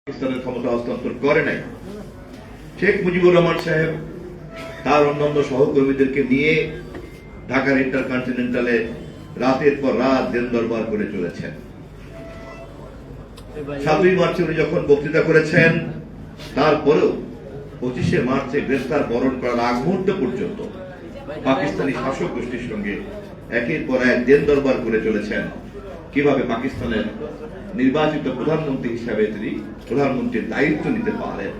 পাকিস্তানের ক্ষমতা হস্তান্তর করে নাই। শেখ মুজিবুর রহমান সাহেব তার অন্যান্য সহকর্মীদেরকে নিয়ে ঢাকার ইন্টারকন্টিনেন্টালে রাতের পর রাত দিন দরবার করে চলেছেন। 7ই মার্চে উনি যখন বক্তৃতা করেছেন, তারপরেও 25শে মার্চে গ্রেফতার বরণ করার আগ মুহূর্ত পর্যন্ত পাকিস্তানি শাসক গোষ্ঠীর সঙ্গে একের পর এক দিন দরবার করে চলেছেন কিভাবে পাকিস্তানের নির্বাচিত প্রধানমন্ত্রী হিসাবে তিনি প্রধানমন্ত্রীর দায়িত্ব নিতে পারেন।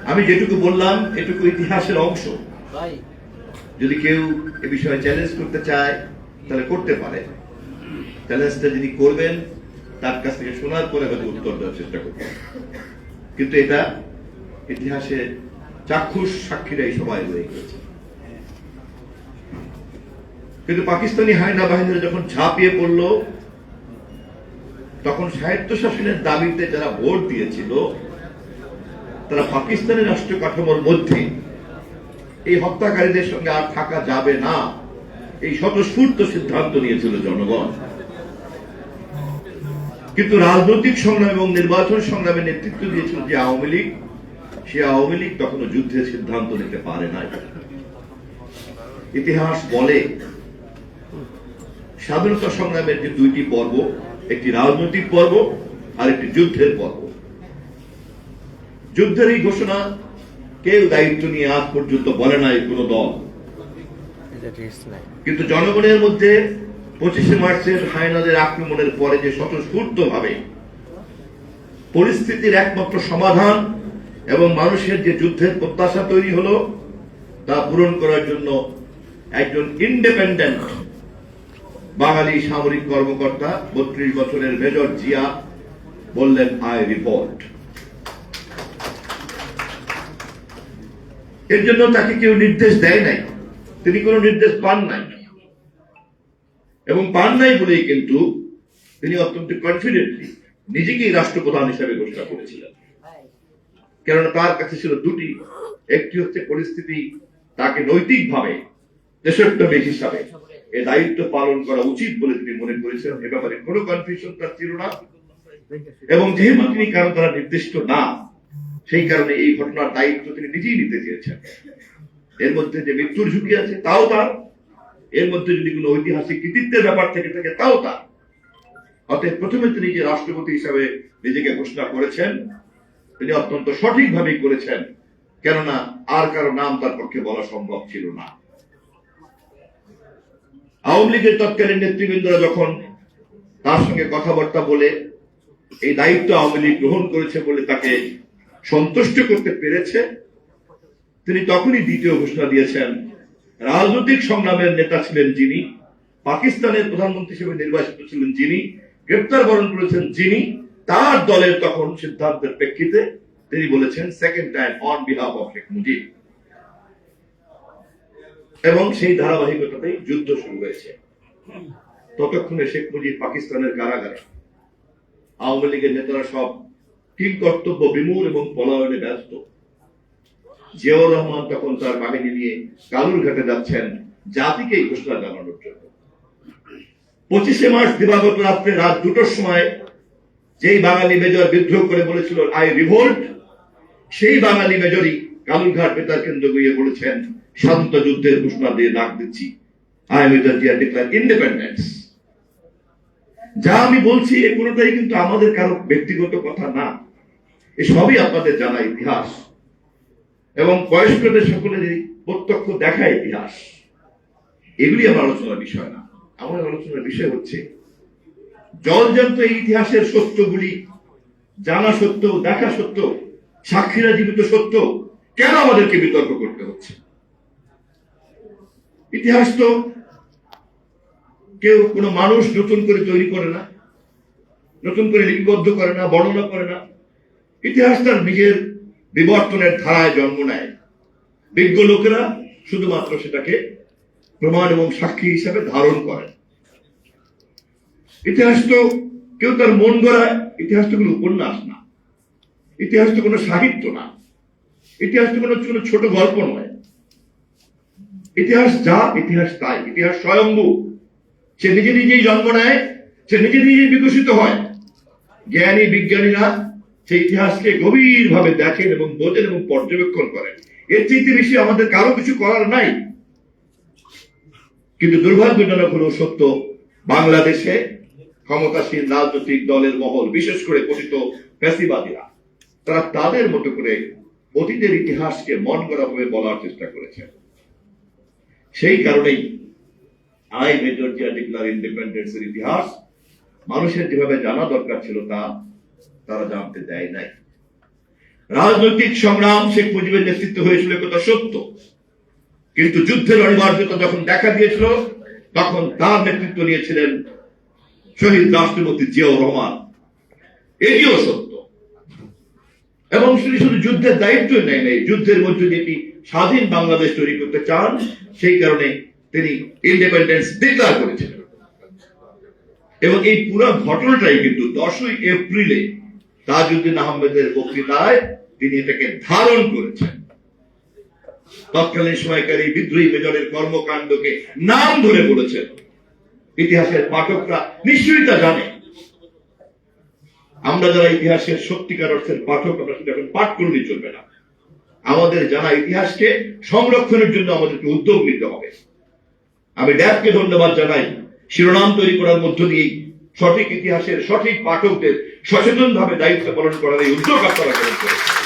আমি যেটুকু বললাম এটুকু ইতিহাসের অংশ। যদি কেউ এ বিষয়ে চ্যালেঞ্জ করতে চায় তাহলে করতে পারে। চ্যালেঞ্জটা যিনি করবেন তার কাছ থেকে শোনার পরে হয়তো উত্তর দেওয়ার চেষ্টা করবেন, কিন্তু এটা ইতিহাসে চাক্ষুষ সাক্ষীরাই সবাই রয়ে গেছে। কিন্তু পাকিস্তানি হায়না বাহিনীরা যখন ঝাঁপিয়ে পড়ল, তখন স্বায়ত্তশাসনের দাবিতে যারা ভোট দিয়েছিল তারা পাকিস্তানের রাষ্ট্র কাঠামোর মধ্যে এই হত্যাকারীদের সঙ্গে আর থাকা যাবে না, এই স্বতঃস্ফূর্ত সিদ্ধান্ত নিয়েছিল জনগণ। কিন্তু রাজনৈতিক সংগ্রাম এবং নির্বাচন সংগ্রামে নেতৃত্ব দিয়েছিল যে আওয়ামী লীগ, সে আওয়ামী লীগ তখনও যুদ্ধের সিদ্ধান্ত নিতে পারে নাই। ইতিহাস বলে স্বাধীনতা সংগ্রামের যে দুইটি পর্ব, একটি রাজনৈতিক পর্ব আর একটি যুদ্ধের পর্ব। যুদ্ধের এই ঘোষণা কেউ দায়িত্ব নিয়ে আজ পর্যন্ত বলে নাই কোন দল, কিন্তু জনগণের মধ্যে 25শে মার্চের হায়নাদের আক্রমণের পরে যে স্বতঃস্ফূর্ত ভাবে পরিস্থিতির একমাত্র সমাধান এবং মানুষের যে যুদ্ধের প্রত্যাশা তৈরি হলো তা পূরণ করার জন্য একজন ইন্ডিপেন্ডেন্ট বাঙালি সামরিক কর্মকর্তা 32 বছরের মেজর জিয়া বললেন, আই রিপোর্ট। এর জন্য তাকে কেউ নির্দেশ দেয় নাই, তিনি কোনো নির্দেশ পান নাই, এবং পান নাই বলেই কিন্তু তিনি অত্যন্ত কনফিডেন্টলি নিজেকেই রাষ্ট্রপ্রধান হিসেবে ঘোষণা করেছিলেন। কেননা তার কাছে ছিল দুটি, একটি হচ্ছে পরিস্থিতি তাকে নৈতিকভাবে দেশপ্রেমিক হিসাবে এই দায়িত্ব পালন করা উচিত বলে তিনি মনে করেছেন, এ ব্যাপারে কোনো কনফিউশন তার ছিল না, এবং যেহেতু তিনি কারো দ্বারা নির্দিষ্ট না, সেই কারণে এই ঘটনার দায়িত্ব তিনি নিজেই নিতে চেয়েছেন। এর মধ্যে যে মৃত্যুর ঝুঁকি আছে তাও তার, এর মধ্যে যদি কোনো ঐতিহাসিক কৃতিত্বের ব্যাপার থেকে থাকে তাও তার। অতএব প্রথমে তিনি যে রাষ্ট্রপতি হিসাবে নিজেকে ঘোষণা করেছেন তিনি অত্যন্ত সঠিকভাবেই করেছেন, কেননা আর কারো নাম তার পক্ষে বলা সম্ভব ছিল না। আওয়ামী লীগের তৎকালীন নেতৃবৃন্দরা যখন তার সঙ্গে কথাবার্তা বলে এই দায়িত্ব আওয়ামী লীগ গ্রহণ করেছে বলে তাকে সন্তুষ্ট করতে পেরেছে, তিনি তখনই দ্বিতীয় ঘোষণা দিয়েছেন, রাজনৈতিক সংগ্রামের নেতা ছিলেন যিনি, পাকিস্তানের প্রধানমন্ত্রী হিসেবে নির্বাচিত ছিলেন যিনি, গ্রেপ্তার বরণ করেছেন যিনি, তার দলের তখন সিদ্ধান্তের প্রেক্ষিতে তিনি বলেছেন second time on behalf of Sheikh Mujib, এবং সেই ধারাবাহিকতাতেই যুদ্ধ শুরু হয়েছে। ততক্ষণে শেখ মুজিব পাকিস্তানের কারাগারে, আওয়ামী লীগের নেতারা সব কিং কর্তব্য বিমূঢ় এবং পলায়নে ব্যস্ত। জিয়াউর রহমান তখন তার বাহিনী নিয়ে কালুরঘাটে যাচ্ছেন জাতিকে এই ঘোষণা জানানোর জন্য। 25শে মার্চ দিবাগত রাত্রে রাত 2টার সময় যেই বাঙালি মেজর বিদ্রোহ করে বলেছিল আই রিভোল্ট, সেই বাঙালি মেজরই কালুরঘাট বেতার কেন্দ্র গিয়ে বলেছেন স্বাধীনতা যুদ্ধের ঘোষণা দিয়ে ডাক দিচ্ছি, I major Zia declare independence. যা আমি বলছি এ কোনোটাই কিন্তু আমাদের কারো ব্যক্তিগত কথা না, এ সবই আপনাদের জানা ইতিহাস, এবং বয়স্কদের সকলেরই প্রত্যক্ষ দেখা ইতিহাস। এগুলি আমার আলোচনার বিষয় না। আমার আলোচনার বিষয় হচ্ছে জলজান্ত এই ইতিহাসের সত্যগুলি জানা সত্ত্বেও, দেখা সত্ত্বেও, সাক্ষীরা জীবিত সত্ত্বেও কেন আমাদেরকে বিতর্ক করতে হচ্ছে? ইতিহাস তো কেউ কোনো মানুষ নতুন করে তৈরি করে না, নতুন করে লিপিবদ্ধ করে না, বর্ণনা করে না। ইতিহাস তার নিজের বিবর্তনের ধারায় জন্ম নেয়। বিজ্ঞ লোকেরা শুধুমাত্র সেটাকে প্রমাণ এবং সাক্ষী হিসাবে ধারণ করেন। ইতিহাস তো কেউ তার মন গড়ায়, ইতিহাস তো কোনো উপন্যাস না, ইতিহাস তো কোনো সাহিত্য না, ইতিহাস তো কোনো ছোট গল্প নয়। ইতিহাস যা, ইতিহাস তাই। ইতিহাস স্বয়ম্ভু, সে নিজে নিজেই জন্ম নেয়, সে নিজে নিজেই বিকশিত হয়। জ্ঞানী বিজ্ঞানীরা সেই ইতিহাসকে গভীরভাবে দেখেন এবং বোঝেন এবং পর্যবেক্ষণ করেন। এর চাইতে বেশি আমাদের কারো কিছু করার নাই। কিন্তু দুর্ভাগ্যজনক হলো সত্য, বাংলাদেশে ক্ষমতাসীন রাজনৈতিক দলের মহল, বিশেষ করে কথিত ফ্যাসিবাদীরা, তারা তাদের মতো করে অতীতের ইতিহাসকে মন গড়া ভাবে বলার চেষ্টা করেছে। সেই কারণেই I major Zia declare independence এর ইতিহাস মানুষের যেভাবে জানা দরকার ছিল তা তারা জানতে দেয় নাই। রাজনৈতিক সংগ্রাম শেখ মুজিবের নেতৃত্বে হয়েছিল কথা সত্য, কিন্তু যুদ্ধের অনিবার্যতা যখন দেখা দিয়েছিল তখন তার নেতৃত্ব নিয়েছিলেন শহীদ রাষ্ট্রপতি জিয়াউর রহমান। এটিও সত্য। এবং তিনি শুধু যুদ্ধের দায়িত্ব নেয় নাই, যুদ্ধের মধ্যে যেটি স্বাধীন বাংলাদেশ তৈরি করতে চান সেই কারণে তিনি ইন্ডিপেন্ডেন্স ডিক্লার করেছিলেন। এবং এই পুরো ঘটনাটাই কিন্তু 10ই এপ্রিলে তাজউদ্দিন আহমেদের বক্তৃতায় তিনি এটাকে ধারণ করেছেন। তৎকালীন সময়কার এই বিদ্রোহী মেজরের কর্মকাণ্ডকে নাম ধরে বলেছেন। ইতিহাসের পাঠকরা নিশ্চয়ই তা জানে। আমরা যারা ইতিহাসের সত্যিকার অর্থের পাঠক, আমরা শুধু এখন পাঠ করলেই চলবে না। আমাদের জানা ইতিহাসকে সংরক্ষণের জন্য আমাদেরকে উদ্যোগ নিতে হবে। আমি ড্যাবকে ধন্যবাদ জানাই, শিরোনাম তৈরি করার মধ্য দিয়েই সঠিক ইতিহাসের সঠিক পাঠকদের সচেতন ভাবে দায়িত্ব পালন করার এই উদ্যোগ আপনারা গ্রহণ করেছেন।